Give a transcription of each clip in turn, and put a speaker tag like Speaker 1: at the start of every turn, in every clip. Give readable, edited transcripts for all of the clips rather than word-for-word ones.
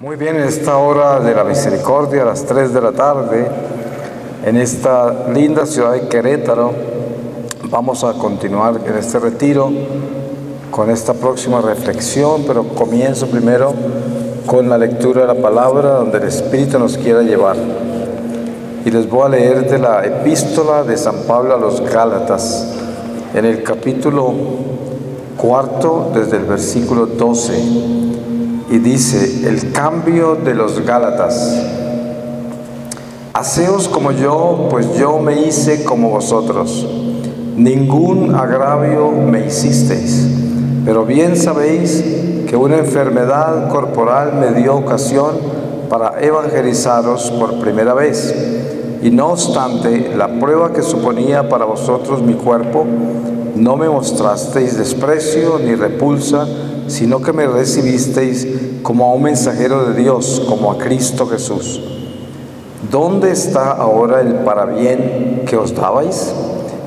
Speaker 1: Muy bien, en esta hora de la misericordia, a las 3 de la tarde, en esta linda ciudad de Querétaro, vamos a continuar en este retiro con esta próxima reflexión, pero comienzo primero con la lectura de la palabra donde el Espíritu nos quiera llevar. Y les voy a leer de la epístola de San Pablo a los Gálatas, en el capítulo 4, desde el versículo 12. Y dice, el cambio de los Gálatas. Haceos como yo, pues yo me hice como vosotros. Ningún agravio me hicisteis, pero bien sabéis que una enfermedad corporal me dio ocasión para evangelizaros por primera vez. Y no obstante, la prueba que suponía para vosotros mi cuerpo, no me mostrasteis desprecio ni repulsa, sino que me recibisteis como a un mensajero de Dios, como a Cristo Jesús. ¿Dónde está ahora el parabién que os dabais?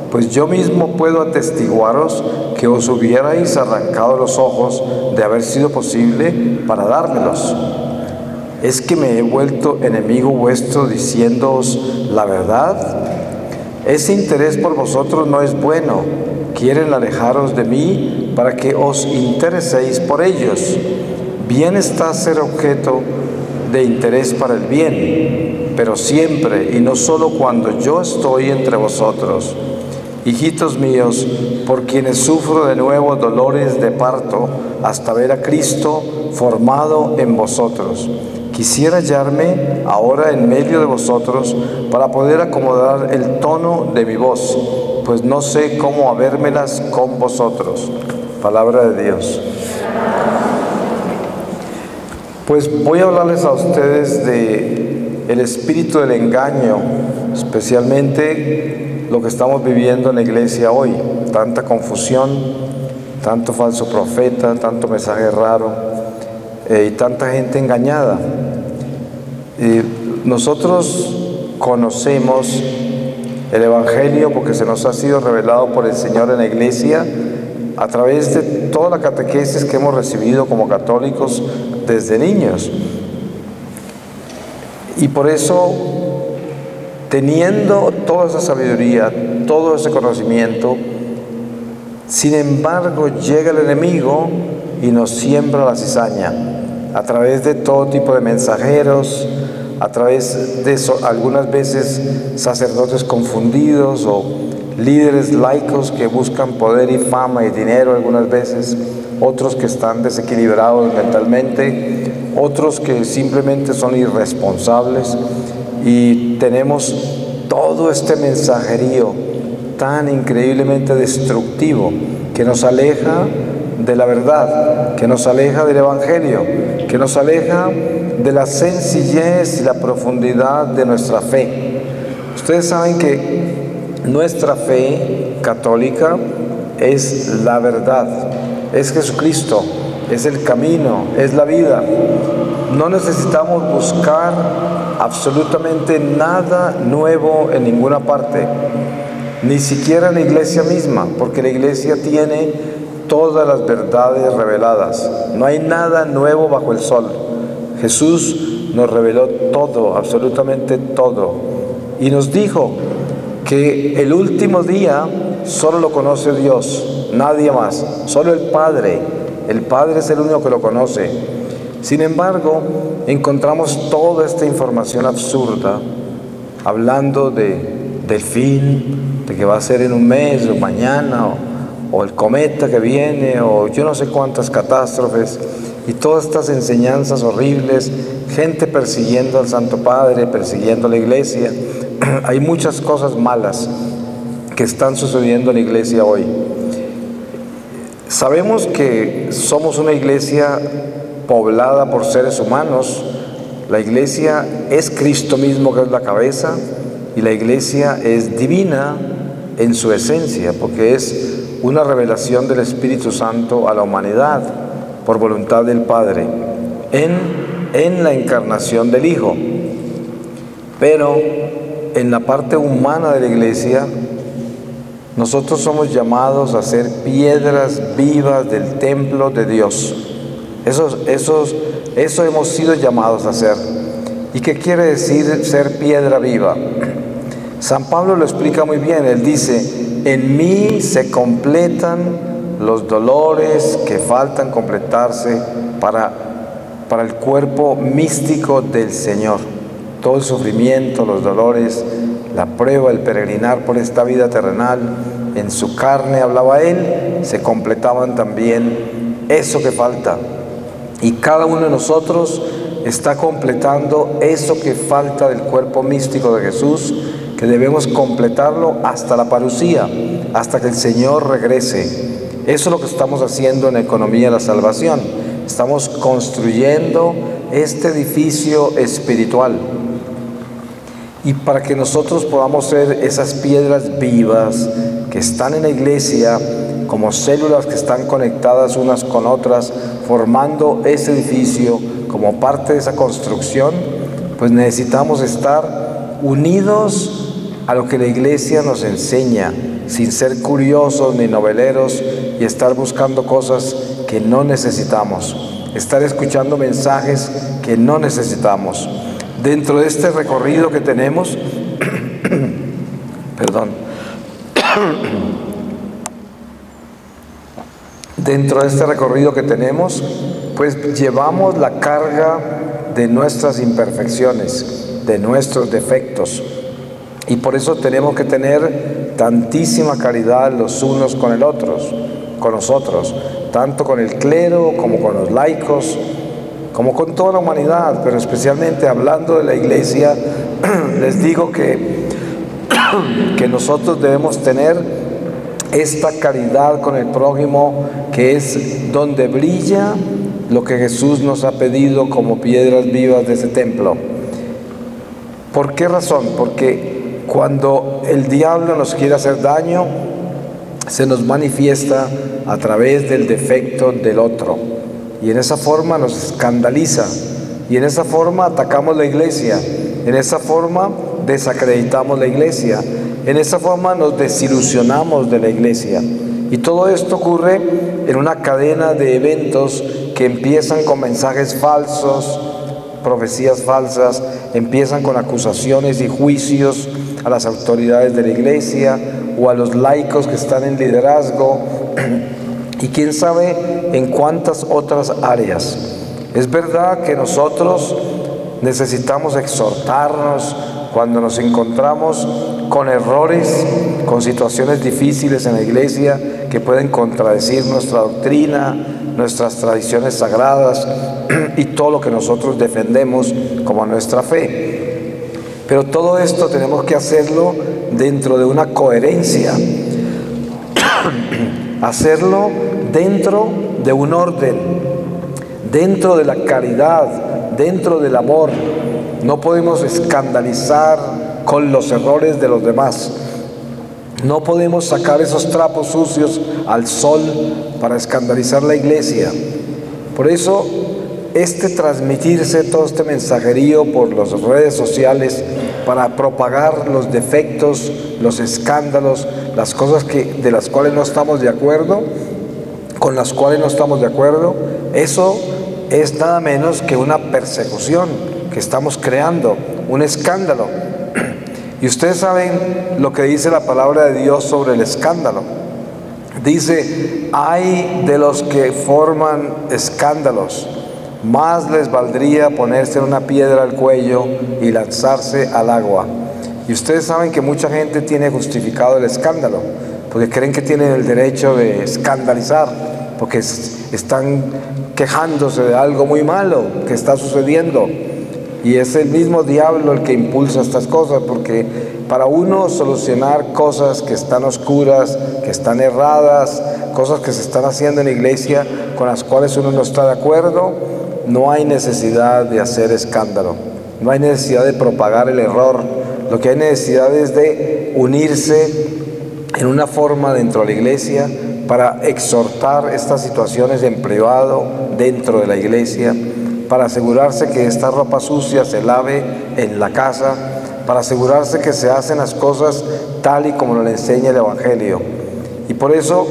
Speaker 1: Pues yo mismo puedo atestiguaros que os hubierais arrancado los ojos de haber sido posible para dármelos. ¿Es que me he vuelto enemigo vuestro diciéndoos la verdad? Ese interés por vosotros no es bueno. Quieren alejaros de mí para que os intereséis por ellos. Bien está ser objeto de interés para el bien, pero siempre y no solo cuando yo estoy entre vosotros. Hijitos míos, por quienes sufro de nuevo dolores de parto hasta ver a Cristo formado en vosotros. Quisiera hallarme ahora en medio de vosotros para poder acomodar el tono de mi voz, pues no sé cómo habérmelas con vosotros. Palabra de Dios. Pues voy a hablarles a ustedes de el espíritu del engaño, especialmente lo que estamos viviendo en la iglesia hoy. Tanta confusión, tanto falso profeta, tanto mensaje raro y tanta gente engañada. Nosotros conocemos el Evangelio porque se nos ha sido revelado por el Señor en la iglesia a través de toda la catequesis que hemos recibido como católicos desde niños. Y por eso, teniendo toda esa sabiduría, todo ese conocimiento, sin embargo llega el enemigo y nos siembra la cizaña a través de todo tipo de mensajeros, a través de algunas veces sacerdotes confundidos o líderes laicos que buscan poder y fama y dinero algunas veces, otros que están desequilibrados mentalmente, otros que simplemente son irresponsables, y tenemos todo este mensajerío tan increíblemente destructivo que nos aleja de la verdad, que nos aleja del Evangelio, que nos aleja de la sencillez y la profundidad de nuestra fe. Ustedes saben que nuestra fe católica es la verdad, es Jesucristo, es el camino, es la vida. No necesitamos buscar absolutamente nada nuevo en ninguna parte, ni siquiera en la iglesia misma, porque la iglesia tiene todas las verdades reveladas. No hay nada nuevo bajo el sol. Jesús nos reveló todo, absolutamente todo, y nos dijo que el último día solo lo conoce Dios, nadie más, solo el Padre. El Padre es el único que lo conoce. Sin embargo, encontramos toda esta información absurda, hablando del fin, de que va a ser en un mes o mañana, o el cometa que viene, o yo no sé cuántas catástrofes, y todas estas enseñanzas horribles, gente persiguiendo al Santo Padre, persiguiendo a la iglesia. Hay muchas cosas malas que están sucediendo en la iglesia hoy. Sabemos que somos una iglesia poblada por seres humanos. La iglesia es Cristo mismo, que es la cabeza, y la iglesia es divina en su esencia, porque es una revelación del Espíritu Santo a la humanidad por voluntad del Padre en la encarnación del Hijo. Pero en la parte humana de la iglesia, nosotros somos llamados a ser piedras vivas del templo de Dios. Eso hemos sido llamados a hacer. ¿Y qué quiere decir ser piedra viva? San Pablo lo explica muy bien. Él dice: en mí se completan los dolores que faltan completarse para el cuerpo místico del Señor. Todo el sufrimiento, los dolores, la prueba, el peregrinar por esta vida terrenal, en su carne, hablaba él, se completaban también eso que falta. Y cada uno de nosotros está completando eso que falta del cuerpo místico de Jesús, que debemos completarlo hasta la parucía, hasta que el Señor regrese. Eso es lo que estamos haciendo en Economía de la Salvación. Estamos construyendo este edificio espiritual. Y para que nosotros podamos ser esas piedras vivas que están en la iglesia, como células que están conectadas unas con otras, formando ese edificio como parte de esa construcción, pues necesitamos estar unidos a lo que la iglesia nos enseña, sin ser curiosos ni noveleros y estar buscando cosas que no necesitamos, estar escuchando mensajes que no necesitamos. Dentro de este recorrido que tenemos, dentro de este recorrido que tenemos, pues llevamos la carga de nuestras imperfecciones, de nuestros defectos. Y por eso tenemos que tener tantísima caridad los unos con nosotros, tanto con el clero como con los laicos, como con toda la humanidad, pero especialmente hablando de la iglesia, les digo que nosotros debemos tener esta caridad con el prójimo, que es donde brilla lo que Jesús nos ha pedido como piedras vivas de ese templo. ¿Por qué razón? Porque cuando el diablo nos quiere hacer daño, se nos manifiesta a través del defecto del otro, y en esa forma nos escandaliza, y en esa forma atacamos la iglesia, en esa forma desacreditamos la iglesia, en esa forma nos desilusionamos de la iglesia. Y todo esto ocurre en una cadena de eventos que empiezan con mensajes falsos, profecías falsas, empiezan con acusaciones y juicios a las autoridades de la iglesia o a los laicos que están en liderazgo, y quién sabe en cuántas otras áreas. Es verdad que nosotros necesitamos exhortarnos cuando nos encontramos con errores, con situaciones difíciles en la iglesia que pueden contradecir nuestra doctrina, nuestras tradiciones sagradas y todo lo que nosotros defendemos como nuestra fe. Pero todo esto tenemos que hacerlo dentro de una coherencia, hacerlo dentro de un orden, dentro de la caridad, dentro del amor. No podemos escandalizar con los errores de los demás. No podemos sacar esos trapos sucios al sol para escandalizar la iglesia. Por eso, transmitirse todo este mensajerío por las redes sociales para propagar los defectos, los escándalos, las cosas de las cuales no estamos de acuerdo, con las cuales no estamos de acuerdo, eso es nada menos que una persecución que estamos creando, un escándalo. Y ustedes saben lo que dice la palabra de Dios sobre el escándalo. Dice: ay de los que forman escándalos, más les valdría ponerse una piedra al cuello y lanzarse al agua. Y ustedes saben que mucha gente tiene justificado el escándalo, porque creen que tienen el derecho de escandalizar, porque están quejándose de algo muy malo que está sucediendo. Y es el mismo diablo el que impulsa estas cosas, porque para uno solucionar cosas que están oscuras, que están erradas, cosas que se están haciendo en la iglesia con las cuales uno no está de acuerdo, no hay necesidad de hacer escándalo, no hay necesidad de propagar el error. Lo que hay necesidad es de unirse en una forma dentro de la iglesia para exhortar estas situaciones en privado dentro de la iglesia, para asegurarse que esta ropa sucia se lave en la casa, para asegurarse que se hacen las cosas tal y como nos enseña el Evangelio. Y por eso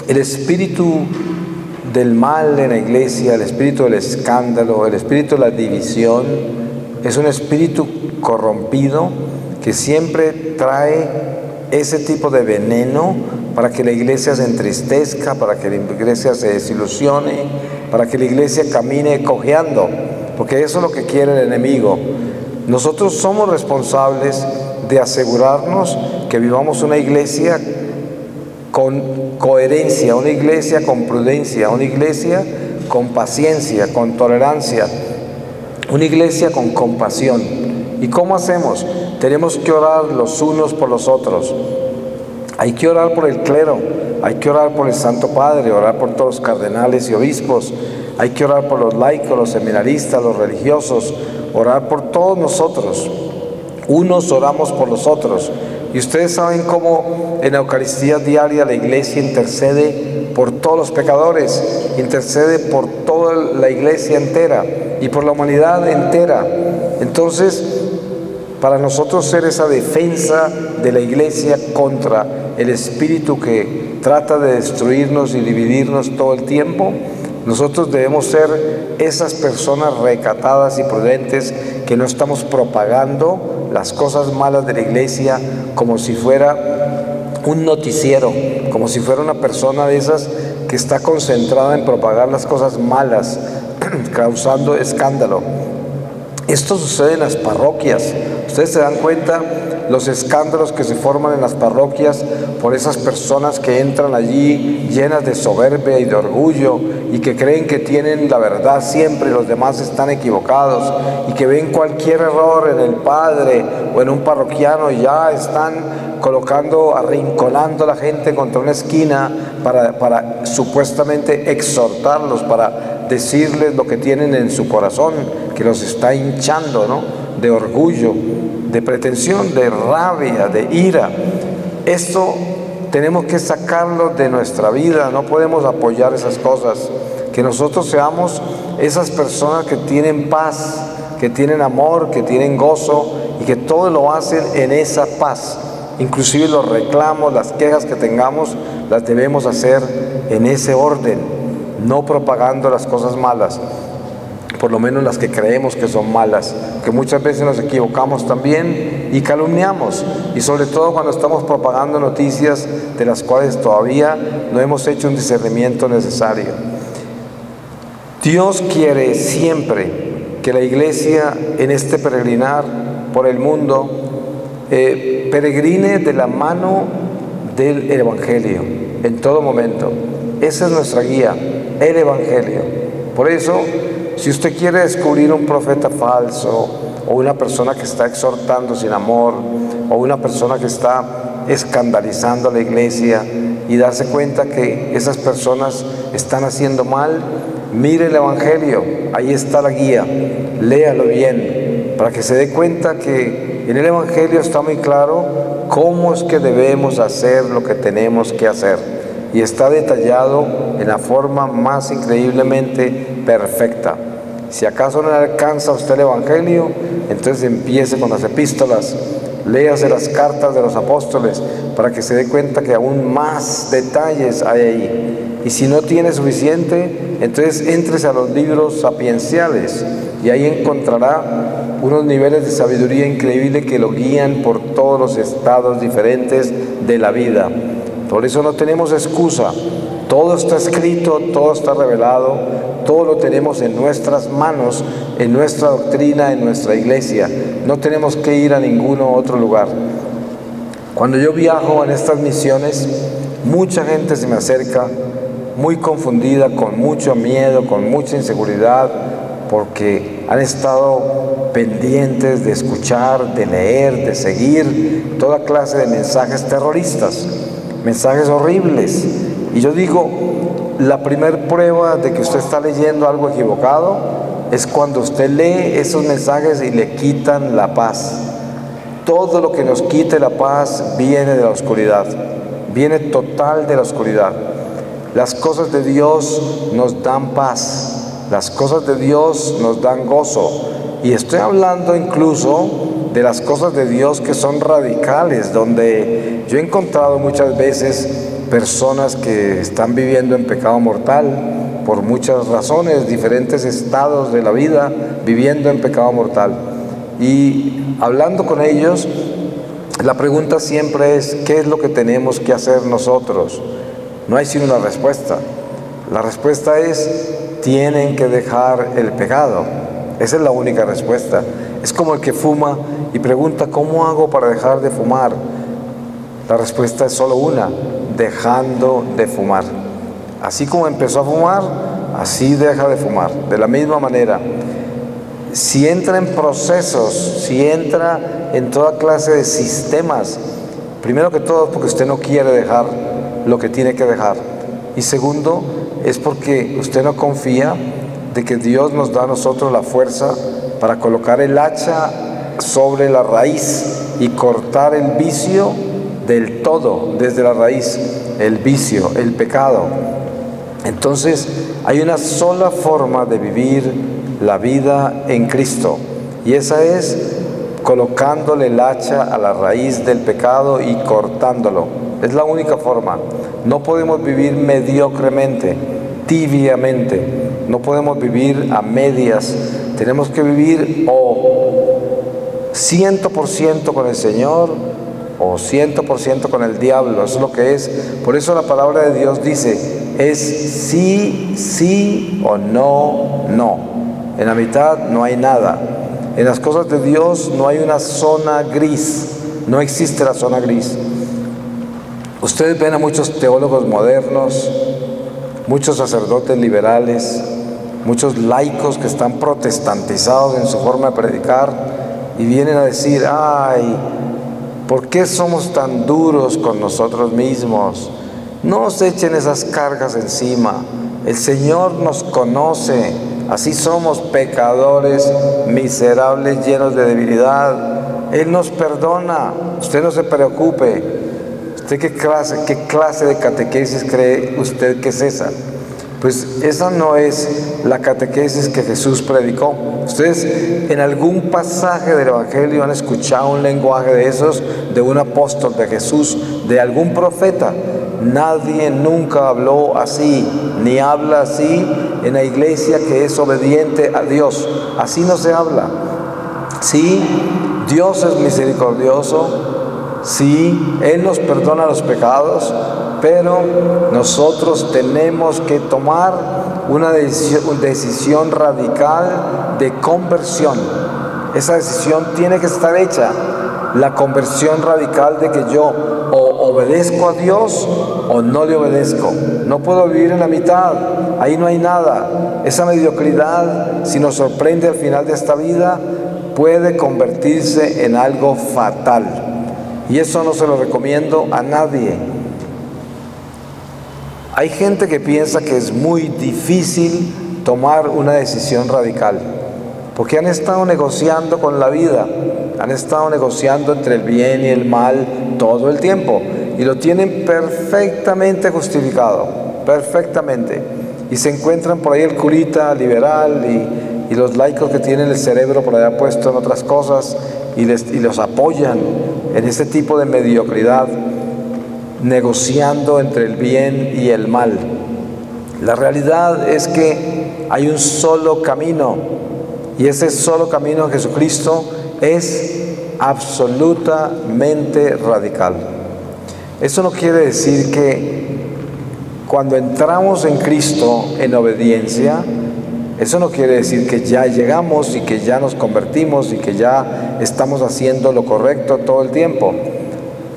Speaker 1: el espíritu del mal en la iglesia, el espíritu del escándalo, el espíritu de la división, es un espíritu corrompido que siempre trae ese tipo de veneno para que la iglesia se entristezca, para que la iglesia se desilusione, para que la iglesia camine cojeando, porque eso es lo que quiere el enemigo. Nosotros somos responsables de asegurarnos que vivamos una iglesia con coherencia, una iglesia con prudencia, una iglesia con paciencia, con tolerancia, una iglesia con compasión. ¿Y cómo hacemos? Tenemos que orar los unos por los otros. Hay que orar por el clero, hay que orar por el Santo Padre, orar por todos los cardenales y obispos, hay que orar por los laicos, los seminaristas, los religiosos, orar por todos nosotros. Unos oramos por los otros. Y ustedes saben cómo en la Eucaristía diaria la iglesia intercede por todos los pecadores, intercede por toda la iglesia entera y por la humanidad entera. Entonces, para nosotros ser esa defensa de la iglesia contra el espíritu que trata de destruirnos y dividirnos todo el tiempo, nosotros debemos ser esas personas recatadas y prudentes que no estamos propagando las cosas malas de la iglesia como si fuera un noticiero, como si fuera una persona de esas que está concentrada en propagar las cosas malas, causando escándalo. Esto sucede en las parroquias. Ustedes se dan cuenta los escándalos que se forman en las parroquias por esas personas que entran allí llenas de soberbia y de orgullo y que creen que tienen la verdad siempre y los demás están equivocados, y que ven cualquier error en el padre o en un parroquiano y ya están colocando, arrinconando a la gente contra una esquina para supuestamente exhortarlos, para decirles lo que tienen en su corazón, que los está hinchando, ¿no?, de orgullo, de pretensión, de rabia, de ira. Esto tenemos que sacarlo de nuestra vida, no podemos apoyar esas cosas. Que nosotros seamos esas personas que tienen paz, que tienen amor, que tienen gozo y que todo lo hacen en esa paz. Inclusive los reclamos, las quejas que tengamos, las debemos hacer en ese orden, no propagando las cosas malas, por lo menos las que creemos que son malas, que muchas veces nos equivocamos también y calumniamos, y sobre todo cuando estamos propagando noticias de las cuales todavía no hemos hecho un discernimiento necesario. Dios quiere siempre que la iglesia en este peregrinar por el mundo peregrine de la mano del Evangelio en todo momento. Esa es nuestra guía, el Evangelio. Por eso, si usted quiere descubrir un profeta falso, o una persona que está exhortando sin amor, o una persona que está escandalizando a la iglesia, y darse cuenta que esas personas están haciendo mal, mire el Evangelio, ahí está la guía, léalo bien, para que se dé cuenta que en el Evangelio está muy claro cómo es que debemos hacer lo que tenemos que hacer, y está detallado en la forma más increíblemente perfecta. Si acaso no le alcanza a usted el Evangelio, entonces empiece con las epístolas, léase las cartas de los apóstoles para que se dé cuenta que aún más detalles hay ahí. Y si no tiene suficiente, entonces éntrese a los libros sapienciales y ahí encontrará unos niveles de sabiduría increíble que lo guían por todos los estados diferentes de la vida. Por eso no tenemos excusa. Todo está escrito, todo está revelado, todo lo tenemos en nuestras manos, en nuestra doctrina, en nuestra iglesia. No tenemos que ir a ningún otro lugar. Cuando yo viajo en estas misiones, mucha gente se me acerca muy confundida, con mucho miedo, con mucha inseguridad, porque han estado pendientes de escuchar, de leer, de seguir toda clase de mensajes terroristas, mensajes horribles. Y yo digo, la primer prueba de que usted está leyendo algo equivocado es cuando usted lee esos mensajes y le quitan la paz. Todo lo que nos quite la paz viene de la oscuridad, viene total de la oscuridad. Las cosas de Dios nos dan paz, las cosas de Dios nos dan gozo. Y estoy hablando incluso de las cosas de Dios que son radicales, donde yo he encontrado muchas veces personas que están viviendo en pecado mortal, por muchas razones, diferentes estados de la vida, viviendo en pecado mortal. Y hablando con ellos, la pregunta siempre es, ¿qué es lo que tenemos que hacer nosotros? No hay sino una respuesta. La respuesta es, tienen que dejar el pecado. Esa es la única respuesta. Es como el que fuma y pregunta, ¿cómo hago para dejar de fumar? La respuesta es solo una, dejando de fumar. Así como empezó a fumar, así deja de fumar. De la misma manera, si entra en procesos, si entra en toda clase de sistemas, primero que todo porque usted no quiere dejar lo que tiene que dejar. Y segundo, es porque usted no confía de que Dios nos da a nosotros la fuerza para colocar el hacha sobre la raíz y cortar el vicio del todo, desde la raíz, el vicio, el pecado. Entonces, hay una sola forma de vivir la vida en Cristo, y esa es colocándole el hacha a la raíz del pecado y cortándolo. Es la única forma. No podemos vivir mediocremente, tibiamente. No podemos vivir a medias. Tenemos que vivir o 100% con el Señor o 100% con el diablo. Eso es lo que es. Por eso la palabra de Dios dice, es sí, sí o no, no. En la mitad no hay nada. En las cosas de Dios no hay una zona gris. No existe la zona gris. Ustedes ven a muchos teólogos modernos, muchos sacerdotes liberales, muchos laicos que están protestantizados en su forma de predicar y vienen a decir, ay, ¿por qué somos tan duros con nosotros mismos? No os echen esas cargas encima. El Señor nos conoce. Así somos pecadores, miserables, llenos de debilidad. Él nos perdona. Usted no se preocupe. ¿Usted qué clase de catequesis cree usted que es esa? Pues esa no es la catequesis que Jesús predicó. Ustedes en algún pasaje del Evangelio han escuchado un lenguaje de esos, de un apóstol de Jesús, de algún profeta. Nadie nunca habló así, ni habla así en la iglesia que es obediente a Dios. Así no se habla. Sí, Dios es misericordioso. Sí, Él nos perdona los pecados, pero nosotros tenemos que tomar una decisión radical de conversión. Esa decisión tiene que estar hecha. La conversión radical de que yo o obedezco a Dios o no le obedezco. No puedo vivir en la mitad, ahí no hay nada. Esa mediocridad, si nos sorprende al final de esta vida, puede convertirse en algo fatal. Y eso no se lo recomiendo a nadie. Hay gente que piensa que es muy difícil tomar una decisión radical, porque han estado negociando con la vida, han estado negociando entre el bien y el mal todo el tiempo, y lo tienen perfectamente justificado, perfectamente. Y se encuentran por ahí el curita liberal y los laicos que tienen el cerebro por allá puesto en otras cosas, y los apoyan en ese tipo de mediocridad, negociando entre el bien y el mal. La realidad es que hay un solo camino, y ese solo camino en Jesucristo es absolutamente radical. Eso no quiere decir que cuando entramos en Cristo en obediencia, eso no quiere decir que ya llegamos y que ya nos convertimos y que ya estamos haciendo lo correcto todo el tiempo.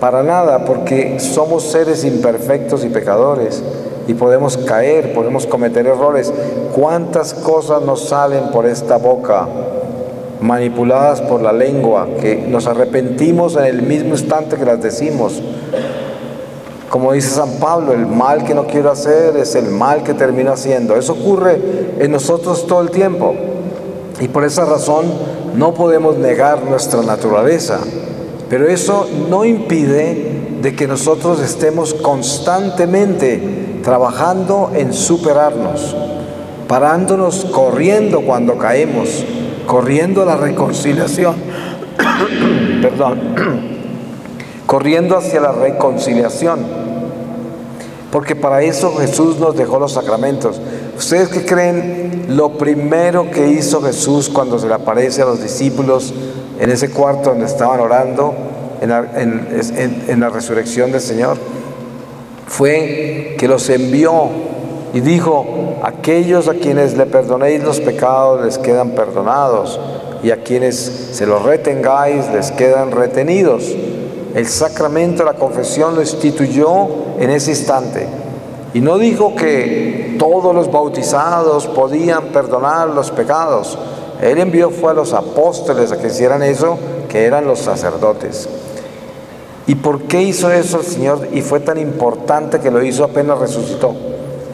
Speaker 1: Para nada, porque somos seres imperfectos y pecadores y podemos caer, podemos cometer errores. ¿Cuántas cosas nos salen por esta boca, manipuladas por la lengua, que nos arrepentimos en el mismo instante que las decimos? Como dice San Pablo, el mal que no quiero hacer es el mal que termino haciendo. Eso ocurre en nosotros todo el tiempo. Y por esa razón no podemos negar nuestra naturaleza. Pero eso no impide de que nosotros estemos constantemente trabajando en superarnos, parándonos, corriendo cuando caemos, corriendo a la reconciliación. Corriendo hacia la reconciliación. Porque para eso Jesús nos dejó los sacramentos, ¿Ustedes qué creen? Lo primero que hizo Jesús cuando se le aparece a los discípulos en ese cuarto donde estaban orando en la resurrección del Señor, fue que los envió y dijo: aquellos a quienes le perdonéis los pecados les quedan perdonados, y a quienes se los retengáis les quedan retenidos. El sacramento de la confesión lo instituyó en ese instante. Y no dijo que todos los bautizados podían perdonar los pecados. Él envió fue a los apóstoles a que hicieran eso, que eran los sacerdotes. ¿Y por qué hizo eso el Señor? Y fue tan importante que lo hizo apenas resucitó.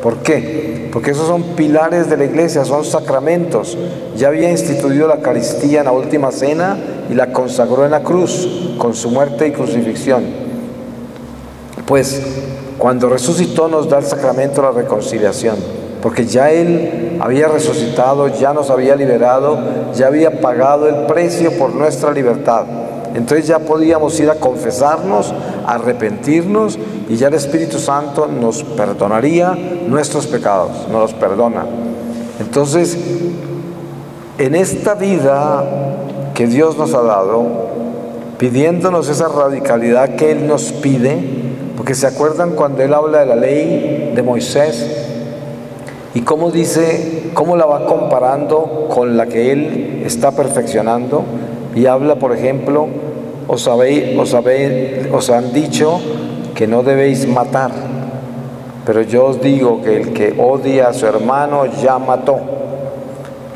Speaker 1: ¿Por qué? Porque esos son pilares de la iglesia, son sacramentos. Ya había instituido la Eucaristía en la última cena y la consagró en la cruz con su muerte y crucifixión. Pues cuando resucitó nos da el sacramento de la reconciliación, porque ya Él había resucitado, ya nos había liberado, ya había pagado el precio por nuestra libertad. Entonces ya podíamos ir a confesarnos, a arrepentirnos, y ya el Espíritu Santo nos perdonaría nuestros pecados, nos los perdona. Entonces, en esta vida que Dios nos ha dado, pidiéndonos esa radicalidad que Él nos pide, porque se acuerdan cuando Él habla de la ley de Moisés y cómo dice, cómo la va comparando con la que Él está perfeccionando, y habla, por ejemplo, os han dicho que no debéis matar, pero yo os digo que el que odia a su hermano ya mató.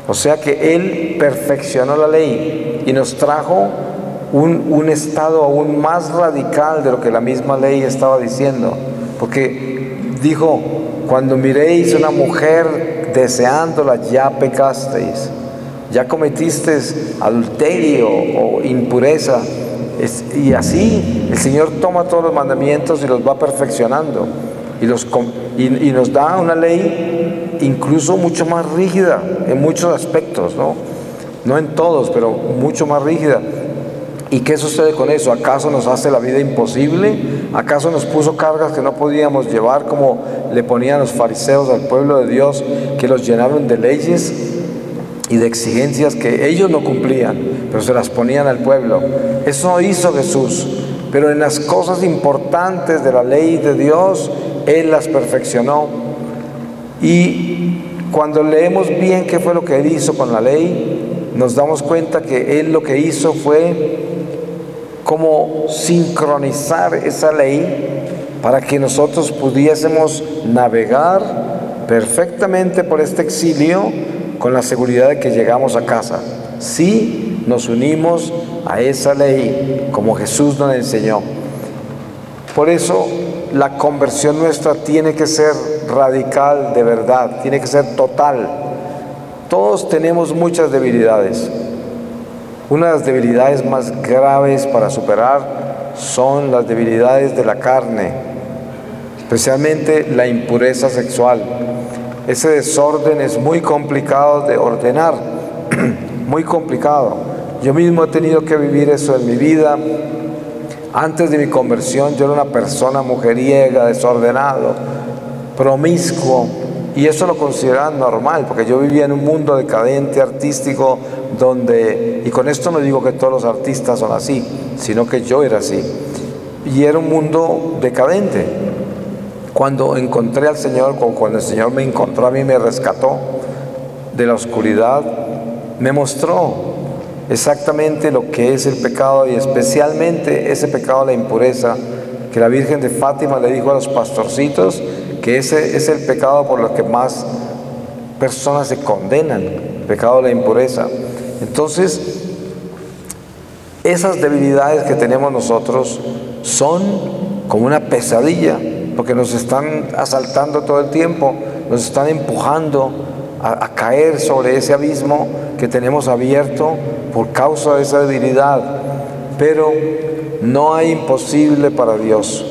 Speaker 1: O sea que Él perfeccionó la ley y nos trajo un estado aún más radical de lo que la misma ley estaba diciendo, porque dijo: cuando miréis a una mujer deseándola, ya pecasteis, ya cometisteis adulterio o impureza. Y así el Señor toma todos los mandamientos y los va perfeccionando y nos da una ley incluso mucho más rígida en muchos aspectos, no en todos, pero mucho más rígida. ¿Y qué sucede con eso? ¿Acaso nos hace la vida imposible? ¿Acaso nos puso cargas que no podíamos llevar, como le ponían los fariseos al pueblo de Dios, que los llenaron de leyes y de exigencias que ellos no cumplían, pero se las ponían al pueblo? Eso hizo Jesús, pero en las cosas importantes de la ley de Dios, Él las perfeccionó. Y cuando leemos bien qué fue lo que Él hizo con la ley, nos damos cuenta que Él lo que hizo fue como sincronizar esa ley para que nosotros pudiésemos navegar perfectamente por este exilio con la seguridad de que llegamos a casa, si nos unimos a esa ley como Jesús nos enseñó. Por eso la conversión nuestra tiene que ser radical de verdad, tiene que ser total. Todos tenemos muchas debilidades. Una de las debilidades más graves para superar son las debilidades de la carne, especialmente la impureza sexual. Ese desorden es muy complicado de ordenar, muy complicado. Yo mismo he tenido que vivir eso en mi vida. Antes de mi conversión yo era una persona mujeriega, desordenado, promiscuo, y eso lo consideraban normal, porque yo vivía en un mundo decadente, artístico, y con esto no digo que todos los artistas son así, sino que yo era así, y era un mundo decadente. Cuando encontré al Señor, cuando el Señor me encontró a mí, me rescató de la oscuridad, me mostró exactamente lo que es el pecado, y especialmente ese pecado de la impureza, que la Virgen de Fátima le dijo a los pastorcitos que ese es el pecado por el que más personas se condenan, el pecado de la impureza. Entonces, esas debilidades que tenemos nosotros son como una pesadilla, porque nos están asaltando todo el tiempo, nos están empujando a caer sobre ese abismo que tenemos abierto por causa de esa debilidad. Pero no hay imposible para Dios.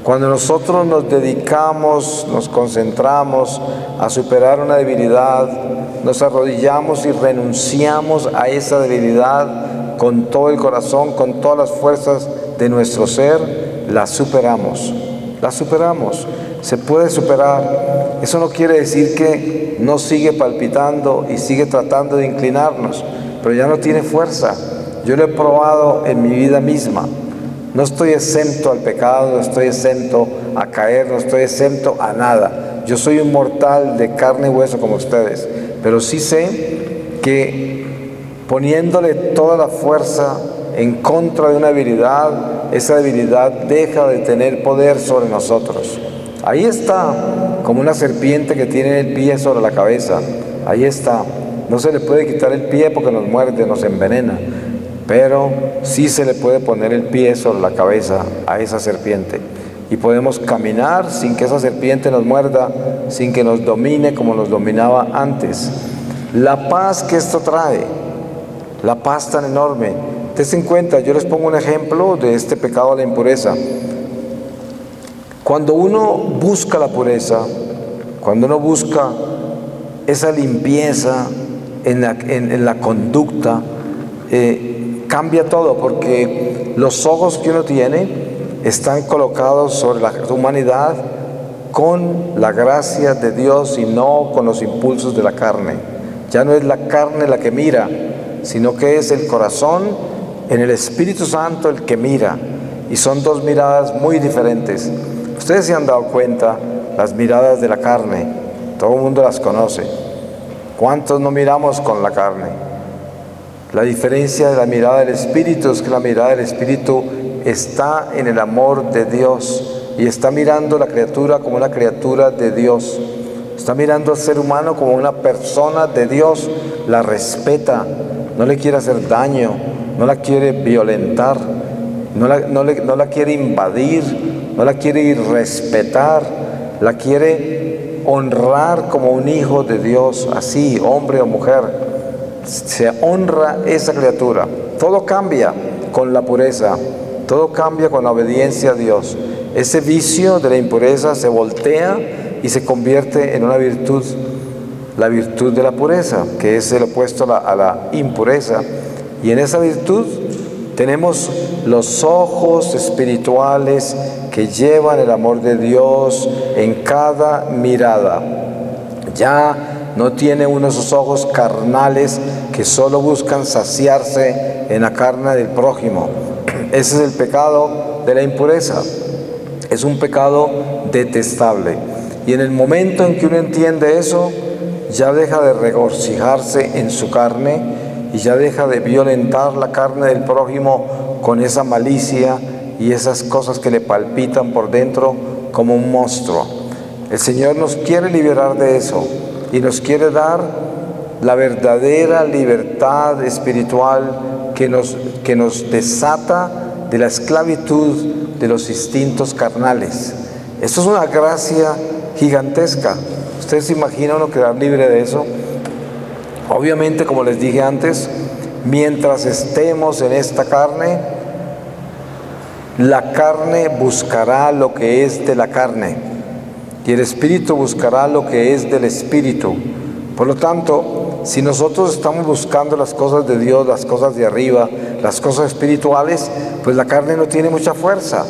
Speaker 1: Cuando nosotros nos dedicamos, nos concentramos a superar una debilidad, nos arrodillamos y renunciamos a esa debilidad con todo el corazón, con todas las fuerzas de nuestro ser, la superamos. La superamos. se puede superar. Eso no quiere decir que no sigue palpitando y sigue tratando de inclinarnos, pero ya no tiene fuerza. Yo lo he probado en mi vida misma. No estoy exento al pecado, no estoy exento a caer, no estoy exento a nada. Yo soy un mortal de carne y hueso como ustedes, pero sí sé que poniéndole toda la fuerza en contra de una debilidad, esa debilidad deja de tener poder sobre nosotros. Ahí está, como una serpiente que tiene el pie sobre la cabeza. Ahí está. No se le puede quitar el pie porque nos muerde, nos envenena, pero sí se le puede poner el pie sobre la cabeza a esa serpiente. Y podemos caminar sin que esa serpiente nos muerda, sin que nos domine como nos dominaba antes. La paz que esto trae, la paz tan enorme. Tengan en cuenta, yo les pongo un ejemplo de este pecado de la impureza. Cuando uno busca la pureza, cuando uno busca esa limpieza en la conducta, cambia todo, porque los ojos que uno tiene están colocados sobre la humanidad con la gracia de Dios y no con los impulsos de la carne. Ya no es la carne la que mira, sino que es el corazón en el Espíritu Santo el que mira, y son dos miradas muy diferentes. Ustedes se han dado cuenta, las miradas de la carne, todo el mundo las conoce. ¿Cuántos no miramos con la carne? La diferencia de la mirada del Espíritu es que la mirada del Espíritu está en el amor de Dios y está mirando a la criatura como una criatura de Dios. Está mirando al ser humano como una persona de Dios, la respeta, no le quiere hacer daño, no la quiere violentar, no la quiere invadir, no la quiere irrespetar, la quiere honrar como un hijo de Dios, así, hombre o mujer. Se honra esa criatura. Todo cambia con la pureza, todo cambia con la obediencia a Dios. Ese vicio de la impureza se voltea y se convierte en una virtud, la virtud de la pureza, que es el opuesto a la impureza. Y en esa virtud tenemos los ojos espirituales que llevan el amor de Dios en cada mirada. Ya no tiene uno esos ojos carnales que solo buscan saciarse en la carne del prójimo. Ese es el pecado de la impureza. Es un pecado detestable. Y en el momento en que uno entiende eso, ya deja de regocijarse en su carne y ya deja de violentar la carne del prójimo con esa malicia y esas cosas que le palpitan por dentro como un monstruo. El Señor nos quiere liberar de eso y nos quiere dar la verdadera libertad espiritual que nos desata de la esclavitud de los instintos carnales. Esto es una gracia gigantesca. ¿Ustedes se imaginan uno quedar libre de eso? Obviamente, como les dije antes, mientras estemos en esta carne, la carne buscará lo que es de la carne y el espíritu buscará lo que es del espíritu. Por lo tanto, si nosotros estamos buscando las cosas de Dios, las cosas de arriba, las cosas espirituales, pues la carne no tiene mucha fuerza.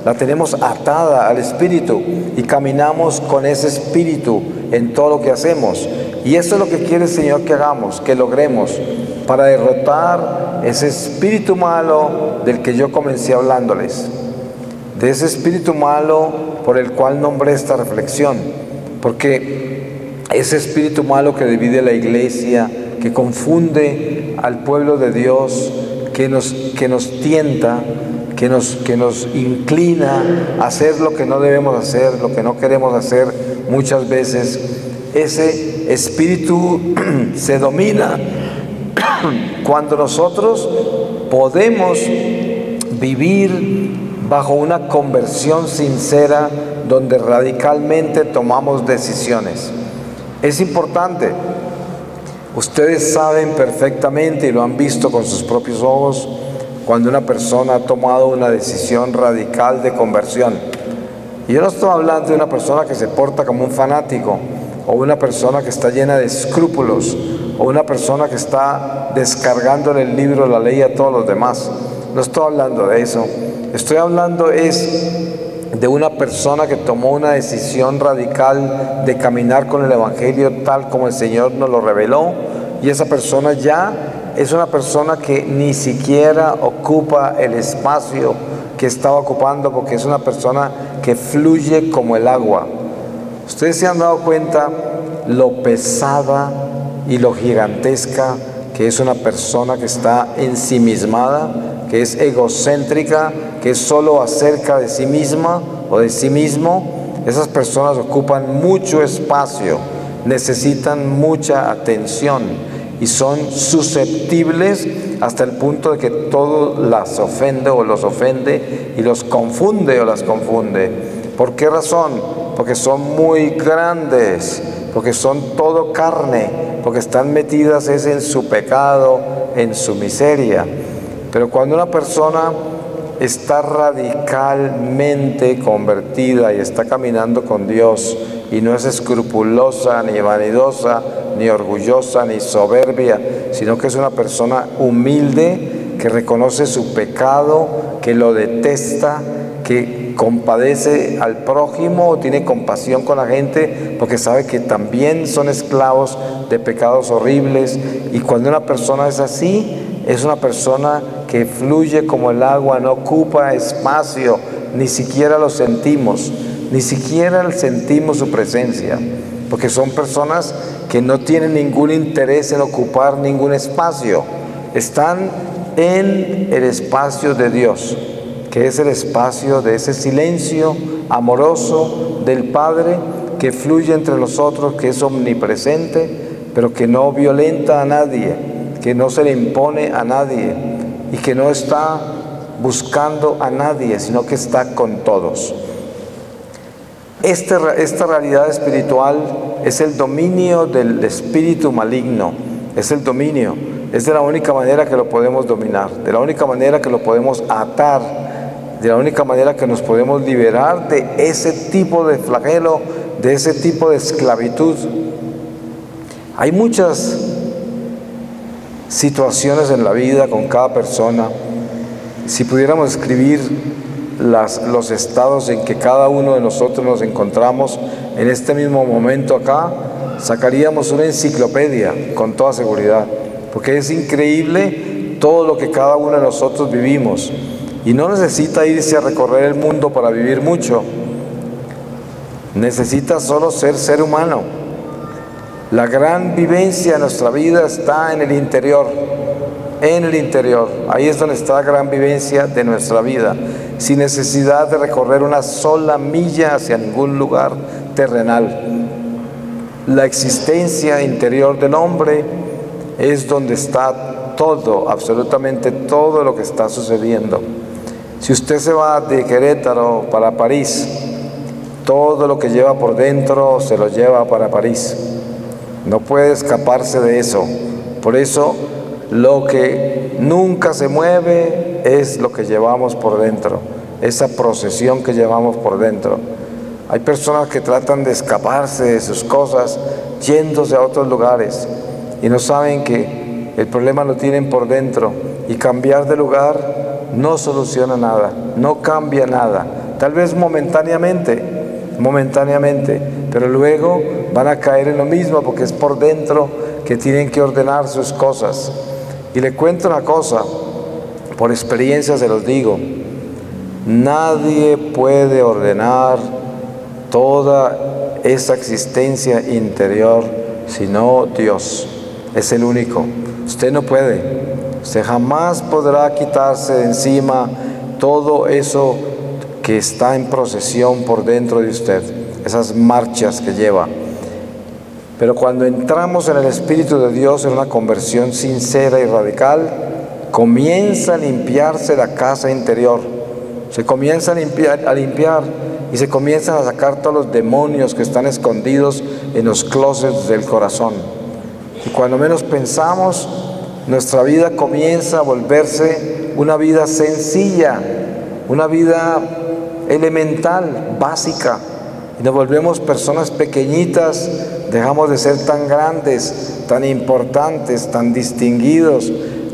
Speaker 1: La tenemos atada al espíritu y caminamos con ese espíritu en todo lo que hacemos. Y eso es lo que quiere el Señor que hagamos, que logremos, para derrotar ese espíritu malo del que yo comencé hablándoles. De ese espíritu malo por el cual nombré esta reflexión. Porque ese espíritu malo que divide la iglesia, que confunde al pueblo de Dios, que nos tienta, que nos inclina a hacer lo que no debemos hacer, lo que no queremos hacer muchas veces. Ese espíritu se domina cuando nosotros podemos vivir bajo una conversión sincera donde radicalmente tomamos decisiones. Es importante. Ustedes saben perfectamente y lo han visto con sus propios ojos cuando una persona ha tomado una decisión radical de conversión. Y yo no estoy hablando de una persona que se porta como un fanático, o una persona que está llena de escrúpulos, o una persona que está descargándole el libro de la ley a todos los demás. No estoy hablando de eso. Estoy hablando es de una persona que tomó una decisión radical de caminar con el Evangelio tal como el Señor nos lo reveló, y esa persona ya es una persona que ni siquiera ocupa el espacio que estaba ocupando, porque es una persona que fluye como el agua. Ustedes se han dado cuenta lo pesada y lo gigantesca que es una persona que está ensimismada, que es egocéntrica, que es solo acerca de sí misma o de sí mismo. Esas personas ocupan mucho espacio, necesitan mucha atención y son susceptibles hasta el punto de que todo las ofende o los ofende y los confunde o las confunde. ¿Por qué razón? Porque son muy grandes, porque son todo carne, porque están metidas en su pecado, en su miseria. Pero cuando una persona está radicalmente convertida y está caminando con Dios y no es escrupulosa, ni vanidosa, ni orgullosa, ni soberbia, sino que es una persona humilde, que reconoce su pecado, que lo detesta, que compadece al prójimo, tiene compasión con la gente, porque sabe que también son esclavos de pecados horribles. Y cuando una persona es así, es una persona que fluye como el agua, no ocupa espacio, ni siquiera lo sentimos, ni siquiera sentimos su presencia, porque son personas que no tienen ningún interés en ocupar ningún espacio, están en el espacio de Dios, que es el espacio de ese silencio amoroso del Padre que fluye entre nosotros, que es omnipresente, pero que no violenta a nadie, que no se le impone a nadie y que no está buscando a nadie, sino que está con todos. Esta realidad espiritual es el dominio del espíritu maligno, es el dominio, es de la única manera que lo podemos dominar, de la única manera que lo podemos atar, de la única manera que nos podemos liberar de ese tipo de flagelo, de ese tipo de esclavitud. Hay muchas situaciones en la vida con cada persona. Si pudiéramos escribir los estados en que cada uno de nosotros nos encontramos en este mismo momento acá, sacaríamos una enciclopedia con toda seguridad, porque es increíble todo lo que cada uno de nosotros vivimos, y no necesita irse a recorrer el mundo para vivir mucho, necesita solo ser humano. La gran vivencia de nuestra vida está en el interior, ahí es donde está la gran vivencia de nuestra vida, sin necesidad de recorrer una sola milla hacia ningún lugar terrenal. La existencia interior del hombre es donde está todo, absolutamente todo lo que está sucediendo. Si usted se va de Querétaro para París, todo lo que lleva por dentro se lo lleva para París. No puede escaparse de eso. Por eso, lo que nunca se mueve es lo que llevamos por dentro, esa procesión que llevamos por dentro. Hay personas que tratan de escaparse de sus cosas yéndose a otros lugares y no saben que el problema lo tienen por dentro, y cambiar de lugar no soluciona nada, no cambia nada, tal vez momentáneamente, pero luego van a caer en lo mismo, porque es por dentro que tienen que ordenar sus cosas. Y le cuento una cosa, por experiencia se los digo, nadie puede ordenar toda esa existencia interior sino Dios, es el único. Usted no puede, usted jamás podrá quitarse de encima todo eso que está en procesión por dentro de usted, esas marchas que lleva. Pero cuando entramos en el Espíritu de Dios en una conversión sincera y radical, comienza a limpiarse la casa interior, se comienza a limpiar y se comienzan a sacar todos los demonios que están escondidos en los closets del corazón. Y cuando menos pensamos, nuestra vida comienza a volverse una vida sencilla, una vida elemental, básica, y nos volvemos personas pequeñitas, dejamos de ser tan grandes, tan importantes, tan distinguidos,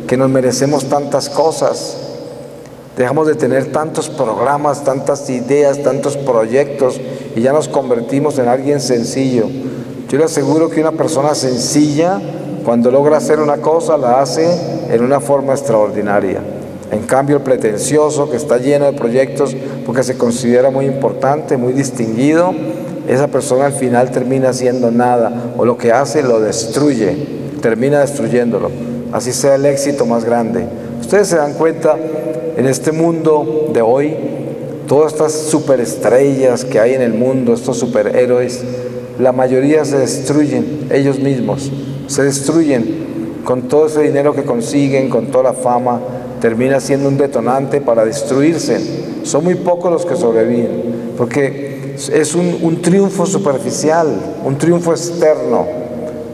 Speaker 1: que nos merecemos tantas cosas. Dejamos de tener tantos programas, tantas ideas, tantos proyectos y ya nos convertimos en alguien sencillo. Yo le aseguro que una persona sencilla, cuando logra hacer una cosa, la hace en una forma extraordinaria. En cambio, el pretencioso, que está lleno de proyectos porque se considera muy importante, muy distinguido, esa persona al final termina haciendo nada, o lo que hace lo destruye, termina destruyéndolo. Así sea el éxito más grande. Ustedes se dan cuenta, en este mundo de hoy, todas estas superestrellas que hay en el mundo, estos superhéroes, la mayoría se destruyen ellos mismos, se destruyen con todo ese dinero que consiguen, con toda la fama, termina siendo un detonante para destruirse. Son muy pocos los que sobreviven, porque es un triunfo superficial, un triunfo externo.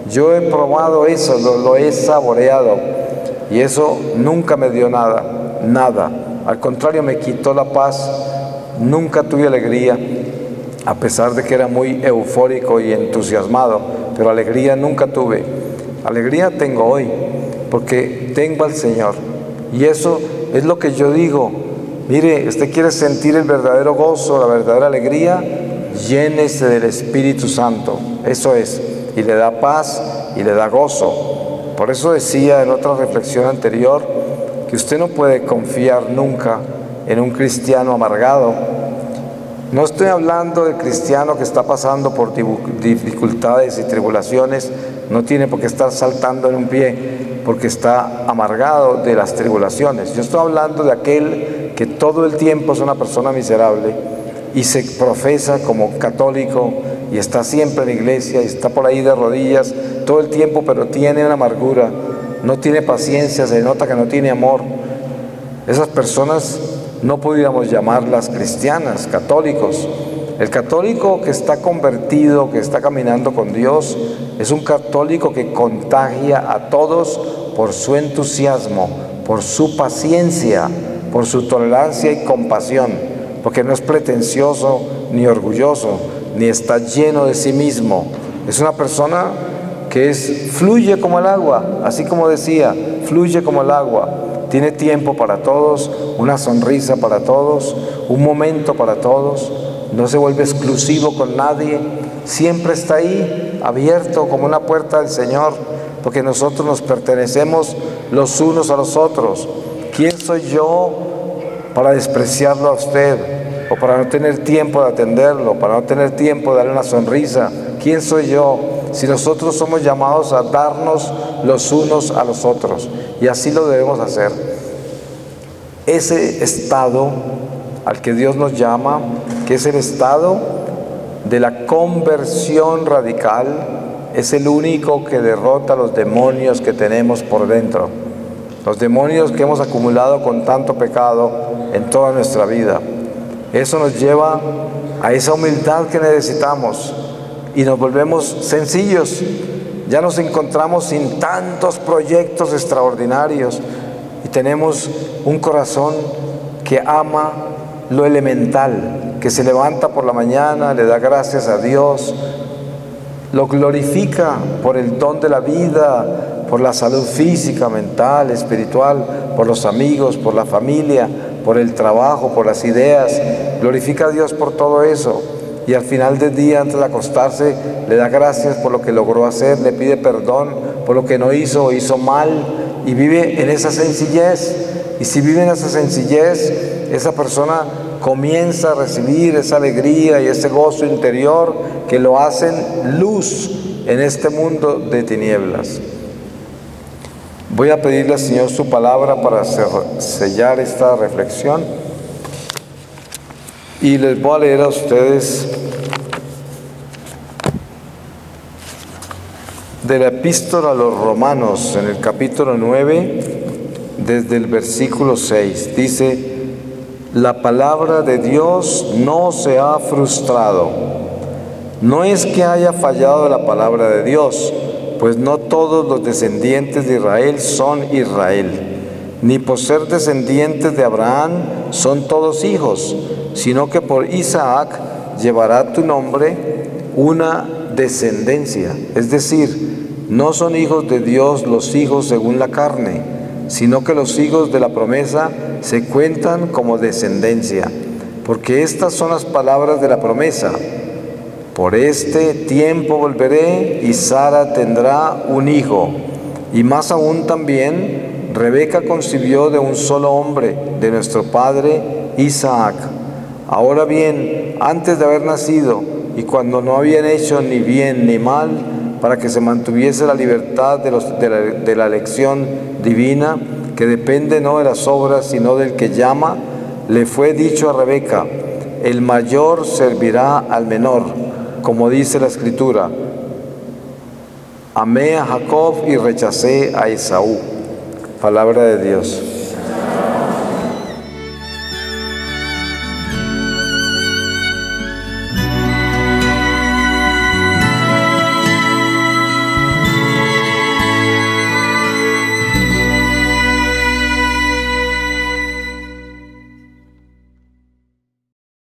Speaker 1: Yo he probado eso, lo he saboreado, y eso nunca me dio nada, nada. Al contrario, me quitó la paz, nunca tuve alegría, a pesar de que era muy eufórico y entusiasmado, pero alegría nunca tuve. Alegría tengo hoy, porque tengo al Señor. Y eso es lo que yo digo. Mire, usted quiere sentir el verdadero gozo, la verdadera alegría, llénese del Espíritu Santo. Eso es. Y le da paz y le da gozo. Por eso decía en otra reflexión anterior que usted no puede confiar nunca en un cristiano amargado. No estoy hablando del cristiano que está pasando por dificultades y tribulaciones, no tiene por qué estar saltando en un pie porque está amargado de las tribulaciones. Yo estoy hablando de aquel que todo el tiempo es una persona miserable y se profesa como católico y está siempre en la iglesia y está por ahí de rodillas todo el tiempo, pero tiene una amargura, no tiene paciencia, se nota que no tiene amor. Esas personas no pudiéramos llamarlas cristianas, católicos. El católico que está convertido, que está caminando con Dios, es un católico que contagia a todos por su entusiasmo, por su paciencia, por su tolerancia y compasión, porque no es pretencioso ni orgulloso, ni está lleno de sí mismo. Es una persona que fluye como el agua, así como decía, fluye como el agua. Tiene tiempo para todos, una sonrisa para todos, un momento para todos, no se vuelve exclusivo con nadie, siempre está ahí, abierto como una puerta del Señor, porque nosotros nos pertenecemos los unos a los otros. ¿Quién soy yo para despreciarlo a usted? O para no tener tiempo de atenderlo, para no tener tiempo de darle una sonrisa. ¿Quién soy yo? Si nosotros somos llamados a darnos los unos a los otros, y así lo debemos hacer. Ese estado al que Dios nos llama, que es el estado de la conversión radical, es el único que derrota los demonios que tenemos por dentro, los demonios que hemos acumulado con tanto pecado en toda nuestra vida. Eso nos lleva a esa humildad que necesitamos y nos volvemos sencillos. Ya nos encontramos sin tantos proyectos extraordinarios y tenemos un corazón que ama lo elemental, que se levanta por la mañana, le da gracias a Dios, lo glorifica por el don de la vida, por la salud física, mental, espiritual, por los amigos, por la familia, por el trabajo, por las ideas. Glorifica a Dios por todo eso. Y al final del día, antes de acostarse, le da gracias por lo que logró hacer, le pide perdón por lo que no hizo o hizo mal, y vive en esa sencillez. Y si vive en esa sencillez, esa persona comienza a recibir esa alegría y ese gozo interior que lo hacen luz en este mundo de tinieblas. Voy a pedirle al Señor su palabra para sellar esta reflexión. Y les voy a leer a ustedes de la epístola a los Romanos, en el capítulo 9, desde el versículo 6. Dice: la palabra de Dios no se ha frustrado. No es que haya fallado la palabra de Dios, pues no todos los descendientes de Israel son Israel, ni por ser descendientes de Abraham son todos hijos, sino que por Isaac llevará tu nombre una descendencia. Es decir, no son hijos de Dios los hijos según la carne, sino que los hijos de la promesa se cuentan como descendencia, porque estas son las palabras de la promesa. Por este tiempo volveré y Sara tendrá un hijo. Y más aún también, Rebeca concibió de un solo hombre, de nuestro padre Isaac. Ahora bien, antes de haber nacido y cuando no habían hecho ni bien ni mal, para que se mantuviese la libertad de la elección divina, que depende no de las obras, sino del que llama, le fue dicho a Rebeca: el mayor servirá al menor, como dice la Escritura: amé a Jacob y rechacé a Esaú. Palabra de Dios.